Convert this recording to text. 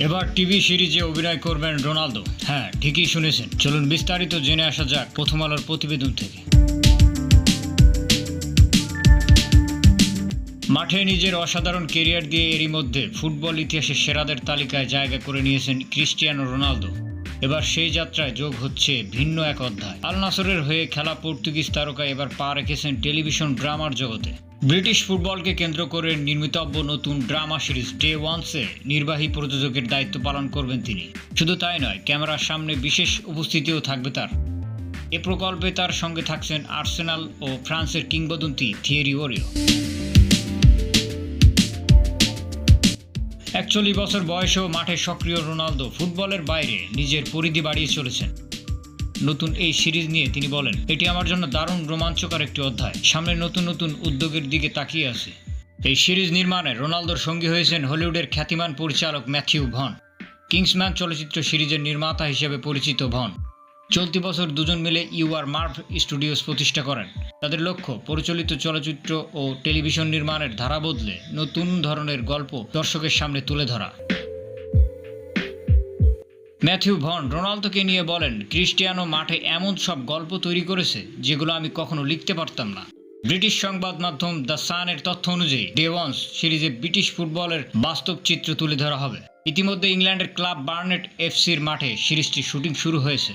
এবার টিভি সিরিজে অভিনয় করবেন রোনালদো। হ্যাঁ, ঠিকই শুনেছেন। চলুন বিস্তারিত জেনে আসা যাক প্রথম আলোর প্রতিবেদন থেকে। মাঠে নিজের অসাধারণ কেরিয়ার দিয়ে এরই মধ্যে ফুটবল ইতিহাসের সেরাদের তালিকায় জায়গা করে নিয়েছেন ক্রিস্টিয়ানো রোনালদো। এবার সেই যাত্রায় যোগ হচ্ছে ভিন্ন এক অধ্যায়। আল নাসরের হয়ে খেলা পর্তুগিজ তারকা এবার পা রেখেছেন টেলিভিশন ড্রামার জগতে। ব্রিটিশ ফুটবলকে কেন্দ্র করে নির্মিতব্য নতুন ড্রামা সিরিজ ডে ওয়ান্সে নির্বাহী প্রযোজকের দায়িত্ব পালন করবেন তিনি। শুধু তাই নয়, ক্যামেরার সামনে বিশেষ উপস্থিতিও থাকবে তার। এ প্রকল্পে তার সঙ্গে থাকছেন আর্সেনাল ও ফ্রান্সের কিংবদন্তি থিয়েরি ওরিও। 41 বছর বয়সেও মাঠে সক্রিয় রোনালদো ফুটবলের বাইরে নিজের পরিধি বাড়িয়ে চলেছেন। নতুন এই সিরিজ নিয়ে তিনি বলেন, এটি আমার জন্য দারুণ রোমাঞ্চকর একটি অধ্যায়। সামনে নতুন নতুন উদ্যোগের দিকে তাকিয়ে আছে। এই সিরিজ নির্মাণে রোনালদোর সঙ্গী হয়েছেন হলিউডের খ্যাতিমান পরিচালক ম্যাথিউ ভন। কিংসম্যান চলচ্চিত্র সিরিজের নির্মাতা হিসেবে পরিচিত ভন চলতি বছর দুজন মিলে ইউআর মার্ভ স্টুডিওস প্রতিষ্ঠা করেন। তাদের লক্ষ্য পরিচালিত চলচ্চিত্র ও টেলিভিশন নির্মাণের ধারা বদলে নতুন ধরনের গল্প দর্শকের সামনে তুলে ধরা। ম্যাথিউ ভন রোনালদোকে নিয়ে বলেন, ক্রিস্টিয়ানো মাঠে এমন সব গল্প তৈরি করেছে যেগুলো আমি কখনো লিখতে পারতাম না। ব্রিটিশ সংবাদ মাধ্যম দ্য সানের তথ্য অনুযায়ী ডে ওয়ান্স সিরিজে ব্রিটিশ ফুটবলের বাস্তব চিত্র তুলে ধরা হবে। ইতিমধ্যে ইংল্যান্ডের ক্লাব বার্নেট এফসির মাঠে সিরিজটির শুটিং শুরু হয়েছে।